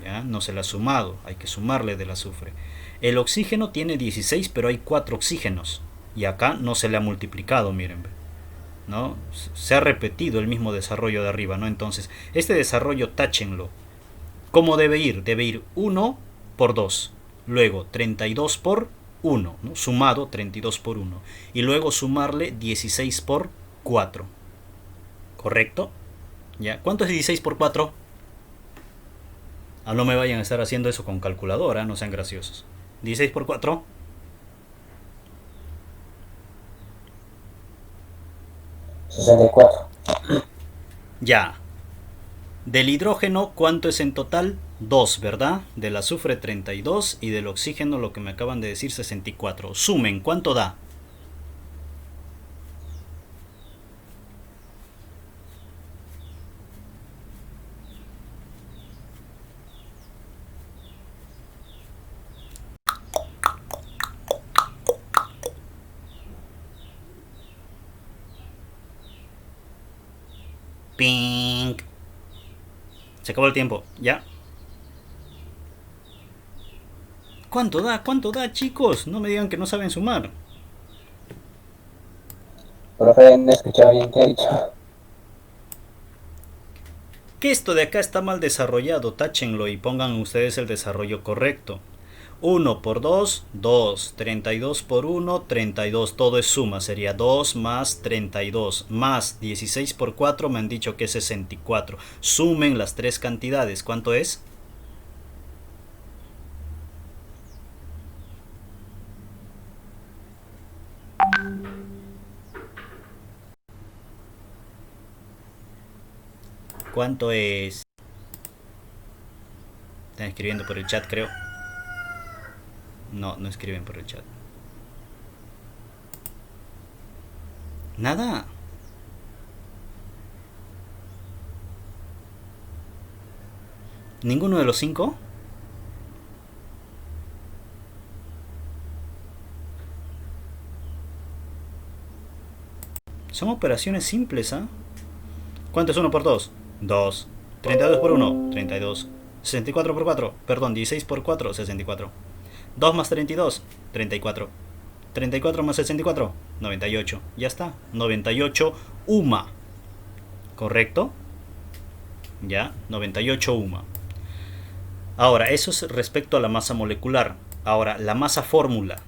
[SPEAKER 1] ¿Ya? No se le ha sumado, hay que sumarle del azufre. El oxígeno tiene 16, pero hay 4 oxígenos. Y acá no se le ha multiplicado, miren, ¿no? Se ha repetido el mismo desarrollo de arriba, ¿no? Entonces, este desarrollo táchenlo. ¿Cómo debe ir? Debe ir 1 por 2. Luego 32 por 1, ¿no? Sumado 32 por 1. Y luego sumarle 16 por 4. ¿Correcto? ¿Ya? ¿Cuánto es 16 por 4? Ah, no me vayan a estar haciendo eso con calculadora, no sean graciosos. 16 por 4.
[SPEAKER 2] 64.
[SPEAKER 1] Ya. Del hidrógeno, ¿cuánto es en total? 2, ¿verdad? Del azufre 32 y del oxígeno, lo que me acaban de decir, 64. Sumen, ¿cuánto da? Pink. Se acabó el tiempo, ¿ya? ¿Cuánto da? ¿Cuánto da, chicos? No me digan que no saben sumar.
[SPEAKER 2] Profe, no escuchaba bien qué ha dicho.
[SPEAKER 1] Que esto de acá está mal desarrollado, táchenlo y pongan ustedes el desarrollo correcto. 1 por 2, 2. 32 por 1, 32. Todo es suma, sería 2 más 32. Más 16 por 4, me han dicho que es 64. Sumen las tres cantidades, ¿cuánto es? ¿Cuánto es? Están escribiendo por el chat, creo. No, no escriben por el chat. Nada. ¿Ninguno de los 5? Son operaciones simples, ¿ah? ¿Cuánto es 1 por 2? 2. 32 por 1, 32. 64 por 4, perdón, 16 por 4, 64. 2 más 32, 34. 34 más 64, 98. Ya está, 98 UMA. ¿Correcto? Ya, 98 UMA. Ahora, eso es respecto a la masa molecular. Ahora, la masa fórmula.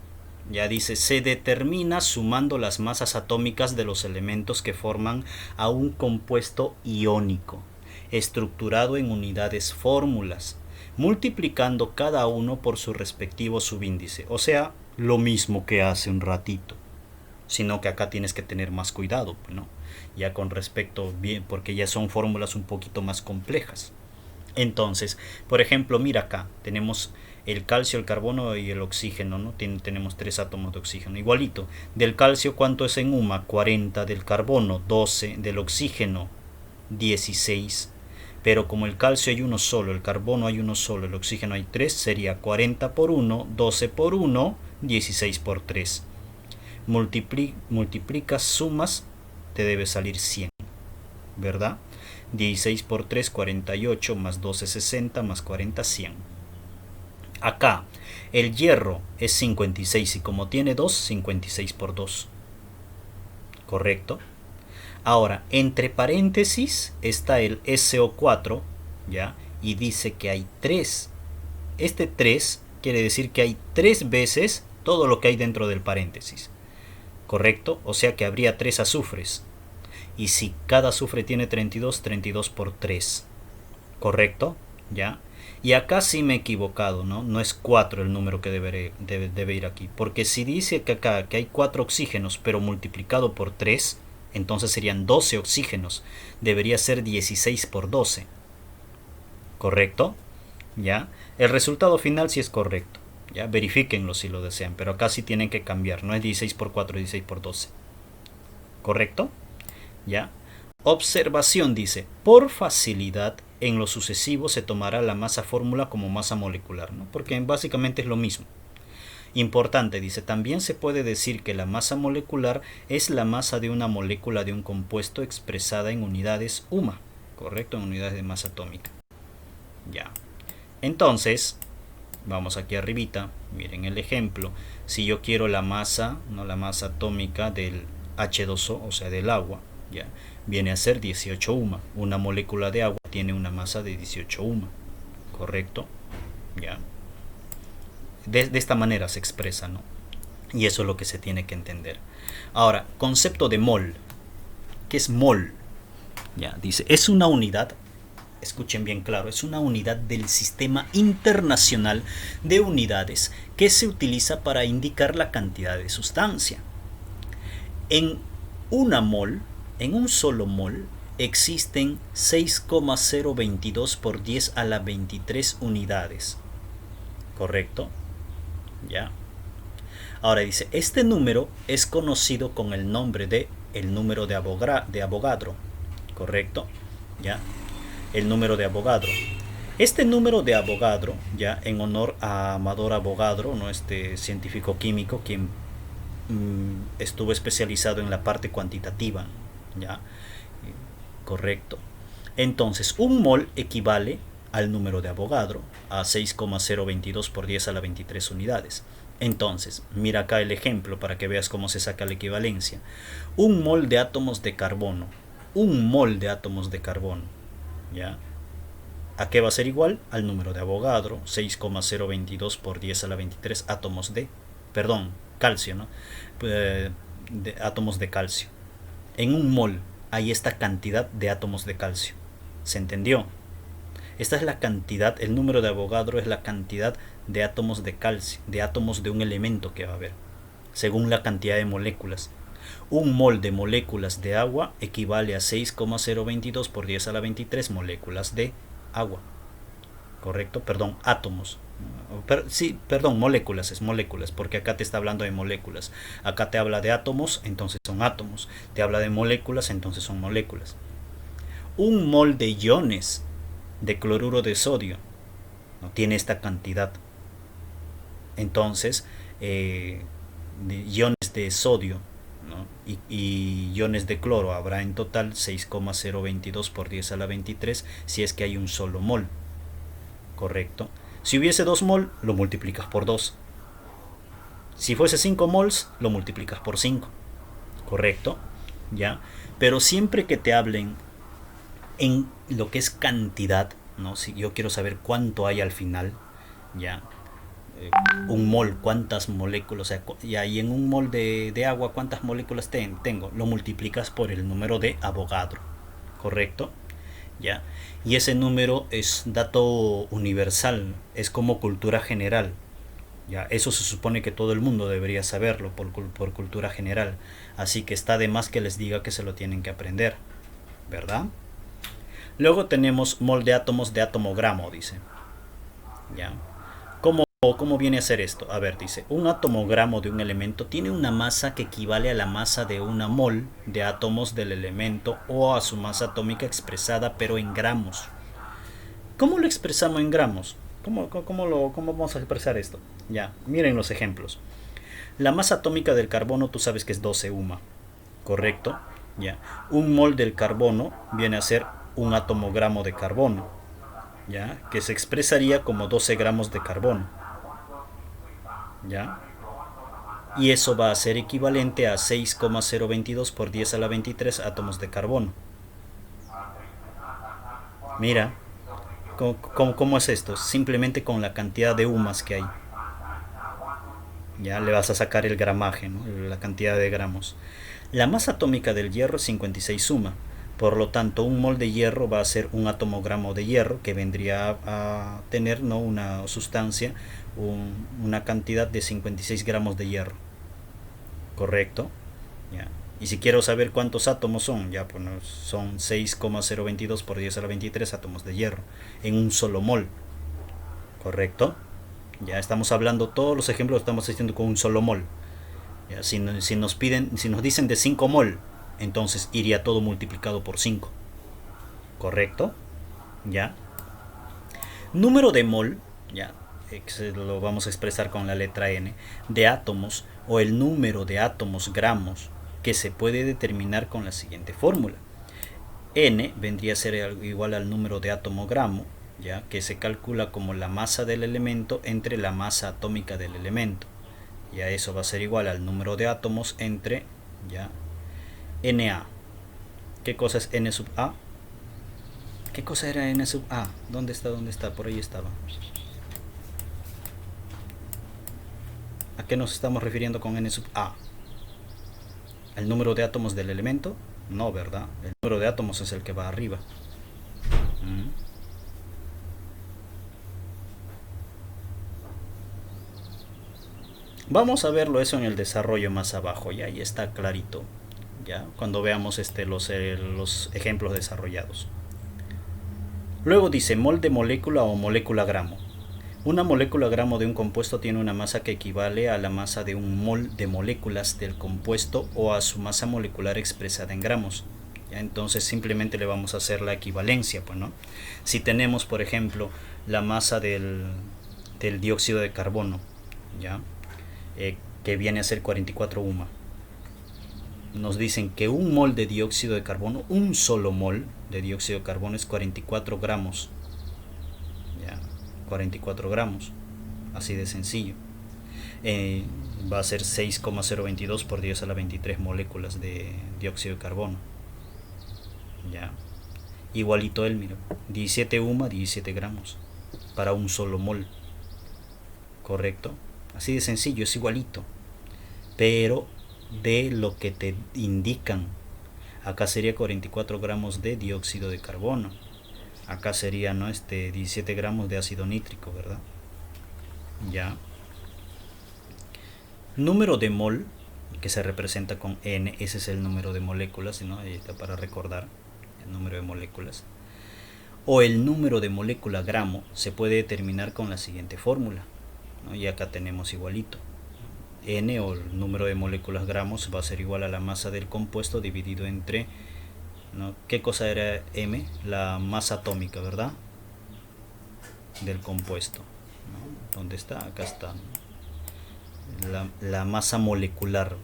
[SPEAKER 1] Ya dice, se determina sumando las masas atómicas de los elementos que forman a un compuesto iónico, estructurado en unidades fórmulas, multiplicando cada uno por su respectivo subíndice. O sea, lo mismo que hace un ratito. Sino que acá tienes que tener más cuidado, ¿no? Ya con respecto, bien, porque ya son fórmulas un poquito más complejas. Entonces, por ejemplo, mira acá, tenemos el calcio, el carbono y el oxígeno, ¿no? Tenemos 3 átomos de oxígeno. Igualito, del calcio, ¿cuánto es en UMA? 40, del carbono, 12, del oxígeno, 16. Pero como el calcio hay uno solo, el carbono hay uno solo, el oxígeno hay 3, sería 40 por 1, 12 por 1, 16 por 3. Multiplicas, sumas, te debe salir 100, ¿verdad? 16 por 3, 48, más 12, 60, más 40, 100. Acá, el hierro es 56 y como tiene 2, 56 por 2. ¿Correcto? Ahora, entre paréntesis está el SO4, ¿ya? Y dice que hay 3. Este 3 quiere decir que hay 3 veces todo lo que hay dentro del paréntesis. ¿Correcto? O sea que habría 3 azufres. Y si cada azufre tiene 32, 32 por 3. ¿Correcto? ¿Ya? Y acá sí me he equivocado, ¿no? No es 4 el número que debe ir aquí. Porque si dice que acá que hay 4 oxígenos, pero multiplicado por 3, entonces serían 12 oxígenos. Debería ser 16 por 12. ¿Correcto? ¿Ya? El resultado final sí es correcto. ¿Ya? Verifíquenlo si lo desean. Pero acá sí tienen que cambiar. No es 16 por 4, es 16 por 12. ¿Correcto? ¿Ya? Observación dice, por facilidad en lo sucesivo se tomará la masa fórmula como masa molecular, ¿no? Porque básicamente es lo mismo. Importante, dice, también se puede decir que la masa molecular es la masa de una molécula de un compuesto expresada en unidades UMA, ¿correcto? En unidades de masa atómica. Ya. Entonces, vamos aquí arribita, miren el ejemplo. Si yo quiero la masa, no la masa atómica del H2O, o sea, del agua, ya, viene a ser 18 UMA. Una molécula de agua tiene una masa de 18 UMA, ¿correcto? Ya. De esta manera se expresa, ¿no? Y eso es lo que se tiene que entender. Ahora, concepto de mol. ¿Qué es mol? Ya, dice, es una unidad, escuchen bien claro, es una unidad del Sistema Internacional de Unidades que se utiliza para indicar la cantidad de sustancia. En una mol, en un solo mol, existen 6,022 por 10 a la 23 unidades. ¿Correcto? Ya. Ahora dice, este número es conocido con el nombre de el número de Avogadro. ¿Correcto? Ya. El número de Avogadro. Este número de Avogadro, ya, en honor a Amador Avogadro, ¿no? Este científico químico quien estuvo especializado en la parte cuantitativa, ya. Correcto. Entonces, un mol equivale al número de Avogadro, a 6,022 por 10 a la 23 unidades. Entonces, mira acá el ejemplo para que veas cómo se saca la equivalencia. Un mol de átomos de carbono. Un mol de átomos de carbono. ¿Ya? ¿A qué va a ser igual? Al número de Avogadro, 6,022 por 10 a la 23 átomos de, calcio, ¿no? Átomos de calcio. En un mol hay esta cantidad de átomos de calcio. ¿Se entendió? Esta es la cantidad, el número de Avogadro es la cantidad de átomos de calcio, de átomos de un elemento que va a haber, según la cantidad de moléculas. Un mol de moléculas de agua equivale a 6,022 por 10 a la 23 moléculas de agua. ¿Correcto? Perdón, átomos. Moléculas, es moléculas, porque acá te está hablando de moléculas. Acá te habla de átomos, entonces son átomos. Te habla de moléculas, entonces son moléculas. Un mol de iones de cloruro de sodio no tiene esta cantidad. Entonces, de iones de sodio, ¿no? y iones de cloro habrá en total 6,022 por 10 a la 23 si es que hay un solo mol. Correcto. Si hubiese 2 mol, lo multiplicas por 2. Si fuese 5 mols, lo multiplicas por 5. Correcto. ¿Ya? Pero siempre que te hablen en lo que es cantidad, ¿no? Si yo quiero saber cuánto hay al final, ¿ya? Un mol, cuántas moléculas, o sea, y en un mol de agua, cuántas moléculas tengo, lo multiplicas por el número de Avogadro. ¿Correcto? ¿Ya? Y ese número es dato universal, es como cultura general. ¿Ya? Eso se supone que todo el mundo debería saberlo por cultura general. Así que está de más que les diga que se lo tienen que aprender, ¿verdad? Luego tenemos mol de átomos de átomo-gramo, dice. ¿Ya? ¿Cómo viene a ser esto? A ver, dice, un átomo-gramo de un elemento tiene una masa que equivale a la masa de una mol de átomos del elemento o a su masa atómica expresada, pero en gramos. ¿Cómo lo expresamos en gramos? ¿Cómo vamos a expresar esto? Ya, miren los ejemplos. La masa atómica del carbono tú sabes que es 12 UMA, ¿correcto? Ya. Un mol del carbono viene a ser un átomo-gramo de carbono, ¿ya? Que se expresaría como 12 gramos de carbono. ¿Ya? Y eso va a ser equivalente a 6,022 por 10 a la 23 átomos de carbono. Mira, ¿cómo es esto? Simplemente con la cantidad de UMAS que hay. Ya le vas a sacar el gramaje, ¿no? La cantidad de gramos. La masa atómica del hierro es 56 UMA. Por lo tanto, un mol de hierro va a ser un átomo-gramo de hierro, que vendría a tener, ¿no?, una sustancia, una cantidad de 56 gramos de hierro. ¿Correcto? Ya. Y si quiero saber cuántos átomos son, ya pues son 6,022 por 10 a la 23 átomos de hierro en un solo mol. ¿Correcto? Ya estamos hablando, todos los ejemplos los estamos haciendo con un solo mol. Ya, si nos dicen de 5 mol, entonces iría todo multiplicado por 5. ¿Correcto? ¿Ya? Número de mol, ya, lo vamos a expresar con la letra N, de átomos o el número de átomos gramos que se puede determinar con la siguiente fórmula. N vendría a ser igual al número de átomo gramo, ya, que se calcula como la masa del elemento entre la masa atómica del elemento. Ya eso va a ser igual al número de átomos entre, ya, Na. ¿Qué cosa es N sub A? ¿Qué cosa era N sub A? ¿Dónde está? Por ahí estaba. ¿A qué nos estamos refiriendo con N sub A? ¿El número de átomos del elemento? No, ¿verdad? El número de átomos es el que va arriba. ¿Mm? Vamos a verlo eso en el desarrollo más abajo, ya, y está clarito, ya, cuando veamos los ejemplos desarrollados. Luego dice mol de molécula o molécula gramo. Una molécula gramo de un compuesto tiene una masa que equivale a la masa de un mol de moléculas del compuesto o a su masa molecular expresada en gramos. ¿Ya? Entonces simplemente le vamos a hacer la equivalencia, pues, ¿no? Si tenemos, por ejemplo, la masa del dióxido de carbono, ¿ya? Que viene a ser 44 UMA. Nos dicen que un mol de dióxido de carbono, un solo mol de dióxido de carbono es 44 gramos. ¿Ya? 44 gramos. Así de sencillo. Va a ser 6,022 por 10 a la 23 moléculas de dióxido de carbono. ¿Ya? Igualito él, mira. 17 UMA, 17 gramos. Para un solo mol. ¿Correcto? Así de sencillo, es igualito. Pero de lo que te indican. Acá sería 44 gramos de dióxido de carbono. Acá sería, ¿no? 17 gramos de ácido nítrico, ¿verdad? Ya. Número de mol, que se representa con N, ese es el número de moléculas, ¿no? Para recordar el número de moléculas. O el número de molécula gramo se puede determinar con la siguiente fórmula, ¿no? Y acá tenemos igualito. N, o el número de moléculas gramos, va a ser igual a la masa del compuesto dividido entre, ¿no? ¿Qué cosa era M? La masa atómica, ¿verdad? Del compuesto, ¿no? ¿Dónde está? Acá está. La masa molecular,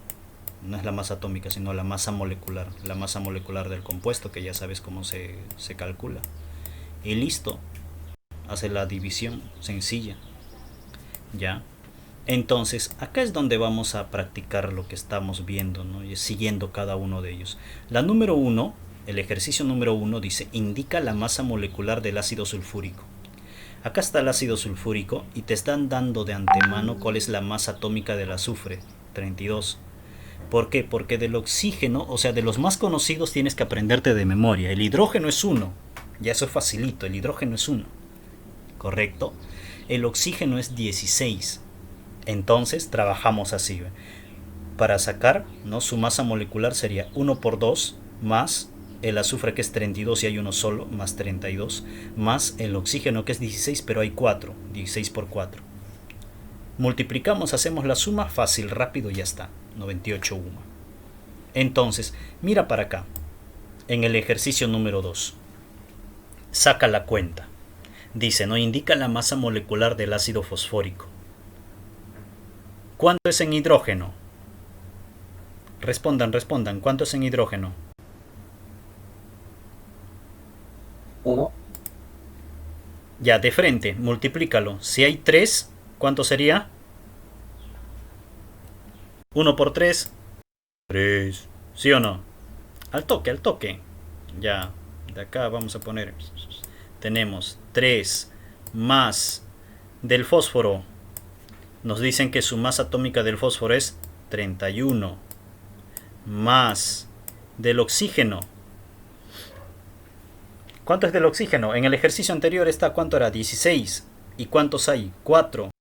[SPEAKER 1] no es la masa atómica, sino la masa molecular del compuesto, que ya sabes cómo se calcula. Y listo, hace la división sencilla. Ya. Entonces, acá es donde vamos a practicar lo que estamos viendo, ¿no? Y siguiendo cada uno de ellos. La número 1, el ejercicio número 1 dice, indica la masa molecular del ácido sulfúrico. Acá está el ácido sulfúrico y te están dando de antemano cuál es la masa atómica del azufre, 32. ¿Por qué? Porque del oxígeno, o sea, de los más conocidos tienes que aprenderte de memoria. El hidrógeno es 1, ya eso es facilito, el hidrógeno es 1, ¿correcto? El oxígeno es 16. Entonces trabajamos así. Para sacar, ¿no? Su masa molecular sería 1 por 2 más el azufre, que es 32 y hay uno solo, más 32, más el oxígeno, que es 16 pero hay 4, 16 por 4. Multiplicamos, hacemos la suma, fácil, rápido, ya está, 98 UMA. Entonces, mira para acá, en el ejercicio número 2, saca la cuenta. Dice, no indica la masa molecular del ácido fosfórico. ¿Cuánto es en hidrógeno? Respondan, ¿cuánto es en hidrógeno?
[SPEAKER 2] 1.
[SPEAKER 1] Ya, de frente, multiplícalo. Si hay 3, ¿cuánto sería? 1 por 3. 3. ¿Sí o no? Al toque. Ya, de acá vamos a poner. Tenemos 3 más del fósforo. Nos dicen que su masa atómica del fósforo es 31. Más del oxígeno. ¿Cuánto es del oxígeno? En el ejercicio anterior está, ¿cuánto era? 16. ¿Y cuántos hay? 4.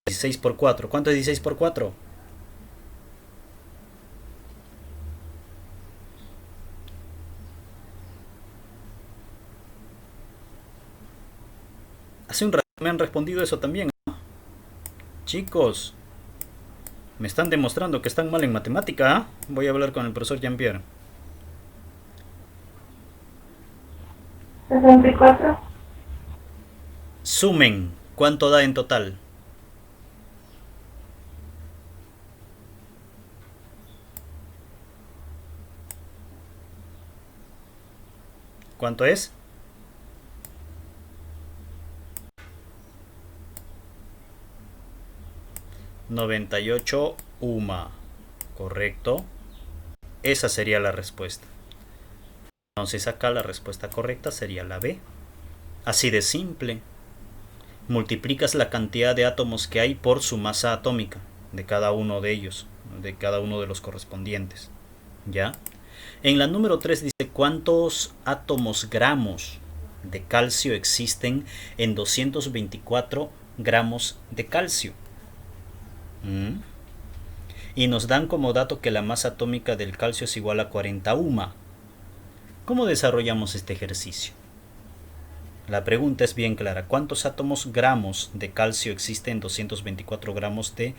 [SPEAKER 1] 16 por 4. ¿Cuánto es 16 por 4? Hace un rato me han respondido eso también, ¿no? Chicos, me están demostrando que están mal en matemática, ¿eh? Voy a hablar con el profesor Jean-Pierre.
[SPEAKER 3] 64.
[SPEAKER 1] Sumen, ¿cuánto da en total? ¿Cuánto es? 98 UMA, ¿correcto? Esa sería la respuesta. Entonces acá la respuesta correcta sería la B. Así de simple. Multiplicas la cantidad de átomos que hay por su masa atómica de cada uno de ellos, de cada uno de los correspondientes. ¿Ya? En la número 3 dice cuántos átomos gramos de calcio existen en 224 gramos de calcio. Y nos dan como dato que la masa atómica del calcio es igual a 40 UMA. ¿Cómo desarrollamos este ejercicio? La pregunta es bien clara. ¿Cuántos átomos gramos de calcio existen en 224 gramos de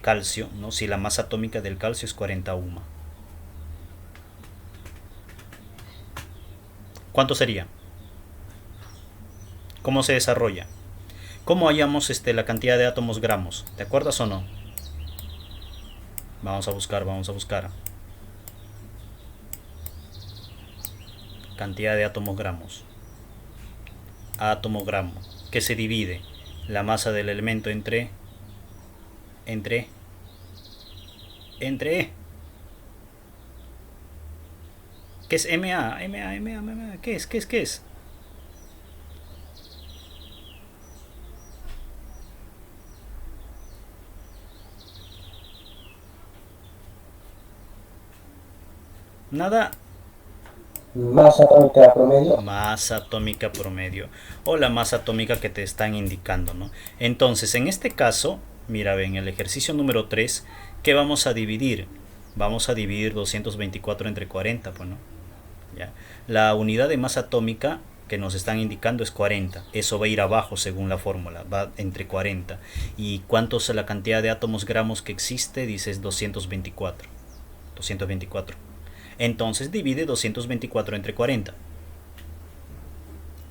[SPEAKER 1] calcio, ¿no? Si la masa atómica del calcio es 40 UMA. ¿Cuánto sería? ¿Cómo se desarrolla? ¿Cómo hallamos la cantidad de átomos gramos? ¿Te acuerdas o no? Vamos a buscar. Cantidad de átomos gramos. Átomo gramo. Que se divide la masa del elemento entre ¿qué es MA? ¿Qué es? Nada.
[SPEAKER 2] Masa atómica promedio.
[SPEAKER 1] Masa atómica promedio. O la masa atómica que te están indicando, ¿no? Entonces, en este caso, mira, ven, el ejercicio número 3, ¿qué vamos a dividir? Vamos a dividir 224 entre 40, pues, ¿no? ¿Ya? La unidad de masa atómica que nos están indicando es 40. Eso va a ir abajo según la fórmula, va entre 40. ¿Y cuánto es la cantidad de átomos gramos que existe? Dices 224. Entonces divide 224 entre 40.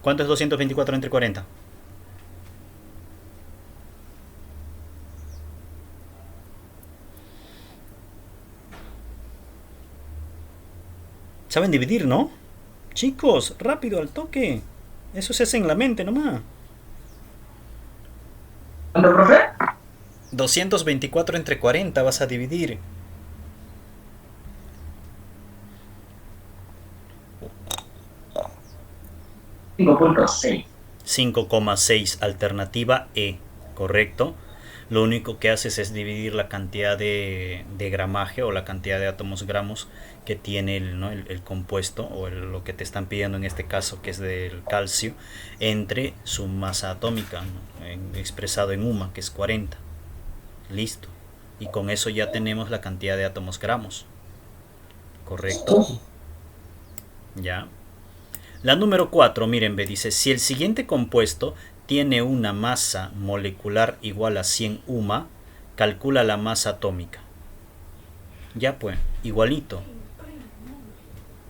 [SPEAKER 1] ¿Cuánto es 224 entre 40? ¿Saben dividir, no? Chicos, rápido, al toque. Eso se hace en la mente nomás.
[SPEAKER 4] ¿Cuánto, profe?
[SPEAKER 1] 224 entre 40 vas a dividir.
[SPEAKER 4] 5.6.
[SPEAKER 1] 5,6, alternativa E, ¿correcto? Lo único que haces es dividir la cantidad de gramaje o la cantidad de átomos gramos que tiene el compuesto o lo que te están pidiendo en este caso, que es del calcio, entre su masa atómica, ¿no? Expresado en UMA, que es 40. Listo. Y con eso ya tenemos la cantidad de átomos gramos. ¿Correcto? Ya. La número 4, miren, dice, si el siguiente compuesto tiene una masa molecular igual a 100 UMA, calcula la masa atómica. Ya pues, igualito.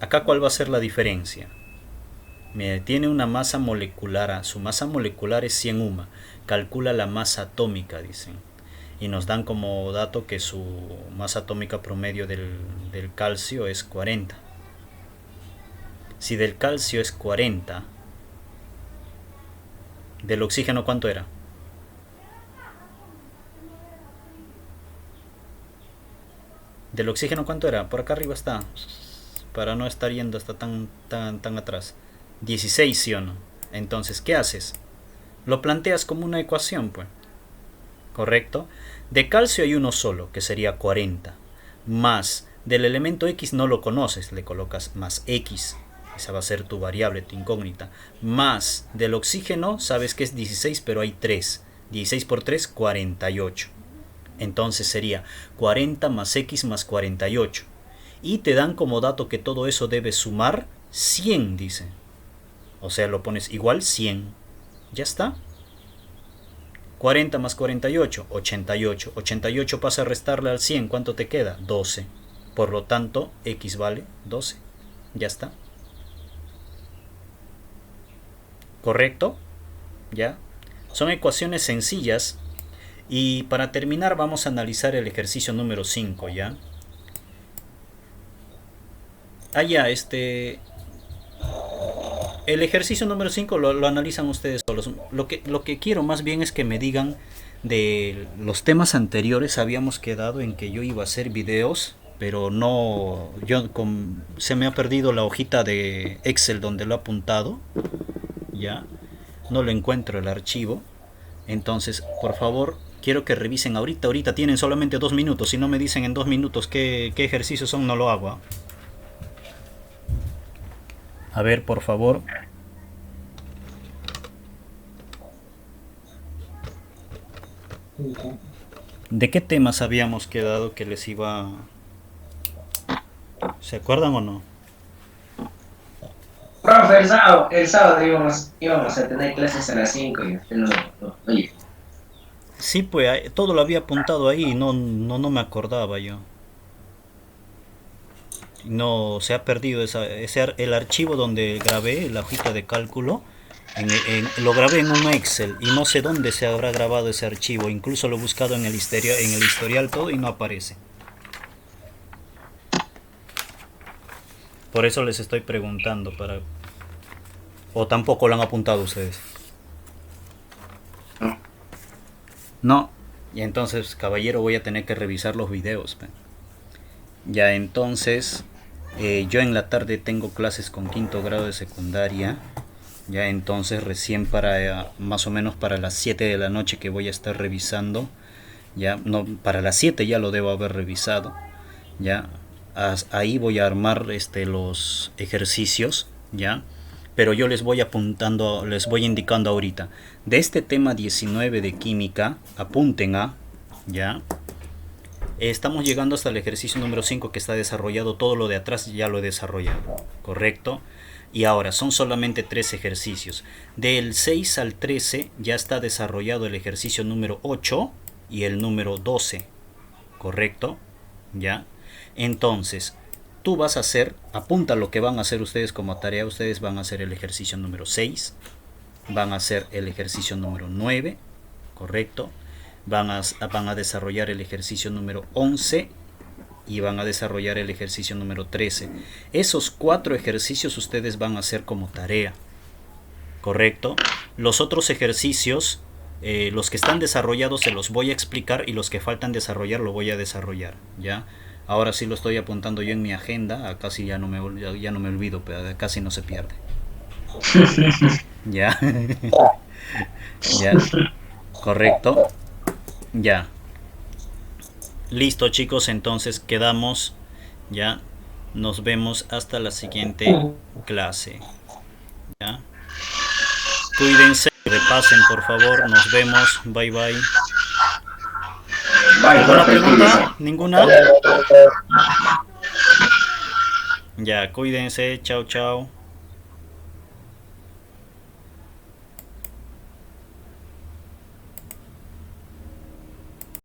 [SPEAKER 1] Acá, ¿cuál va a ser la diferencia? Mire, tiene una masa molecular, su masa molecular es 100 UMA, calcula la masa atómica, dicen. Y nos dan como dato que su masa atómica promedio del calcio es 40. Si del calcio es 40, ¿del oxígeno cuánto era? ¿Del oxígeno cuánto era? Por acá arriba está, para no estar yendo hasta tan atrás. 16, ¿sí o no? Entonces, ¿qué haces? Lo planteas como una ecuación, pues. ¿Correcto? De calcio hay uno solo, que sería 40. Más del elemento X no lo conoces, le colocas más X. Esa va a ser tu variable, tu incógnita. Más del oxígeno, sabes que es 16, pero hay 3. 16 por 3, 48. Entonces sería 40 más X más 48. Y te dan como dato que todo eso debe sumar 100, dice. O sea, lo pones igual 100. Ya está. 40 más 48, 88. 88 pasa a restarle al 100. ¿Cuánto te queda? 12. Por lo tanto, X vale 12. Ya está. ¿Correcto? ¿Ya? Son ecuaciones sencillas. Y para terminar vamos a analizar el ejercicio número 5, ¿ya? El ejercicio número 5 lo analizan ustedes solos. Lo que quiero más bien es que me digan de los temas anteriores. Habíamos quedado en que yo iba a hacer videos, pero no, se me ha perdido la hojita de Excel donde lo he apuntado. Ya, no lo encuentro el archivo. Entonces, por favor, quiero que revisen ahorita tienen solamente 2 minutos. Si no me dicen en 2 minutos qué ejercicios son, no lo hago, ¿eh? A ver, por favor. ¿De qué temas habíamos quedado que les iba? ¿Se acuerdan o no?
[SPEAKER 4] Profe, el sábado íbamos a tener clases a las 5 y usted oye.
[SPEAKER 1] Sí, pues todo lo había apuntado ahí y no me acordaba yo. No, se ha perdido el archivo donde grabé la hojita de cálculo. Lo grabé en un Excel y no sé dónde se habrá grabado ese archivo. Incluso lo he buscado en el historial todo y no aparece. Por eso les estoy preguntando ¿O tampoco lo han apuntado ustedes? No. Y entonces, caballero, voy a tener que revisar los videos. Ya, entonces, yo en la tarde tengo clases con quinto grado de secundaria. Ya, entonces recién más o menos para las 7 de la noche que voy a estar revisando. Ya, no, para las 7 ya lo debo haber revisado. Ya, ahí voy a armar los ejercicios. Ya, pero yo les voy apuntando, les voy indicando ahorita. De este tema 19 de química, apunten a, ya. Estamos llegando hasta el ejercicio número 5 que está desarrollado. Todo lo de atrás ya lo he desarrollado, ¿correcto? Y ahora son solamente 3 ejercicios. Del 6 al 13 ya está desarrollado el ejercicio número 8 y el número 12, ¿correcto? ¿Ya? Entonces, tú vas a hacer, apunta lo que van a hacer ustedes como tarea. Ustedes van a hacer el ejercicio número 6, van a hacer el ejercicio número 9, ¿correcto? Van a desarrollar el ejercicio número 11 y van a desarrollar el ejercicio número 13. Esos 4 ejercicios ustedes van a hacer como tarea, ¿correcto? Los otros ejercicios, los que están desarrollados se los voy a explicar y los que faltan desarrollar lo voy a desarrollar, ¿ya? Ahora sí lo estoy apuntando yo en mi agenda, casi ya no me olvido, pero casi no se pierde. ¿Ya? ¿Ya? ¿Correcto? Ya. Listo, chicos, entonces quedamos. Ya. Nos vemos hasta la siguiente clase. ¿Ya? Cuídense, repasen por favor. Nos vemos. Bye bye. ¿Alguna pregunta? ¿Ninguna? Ya, cuídense. Chao, chao.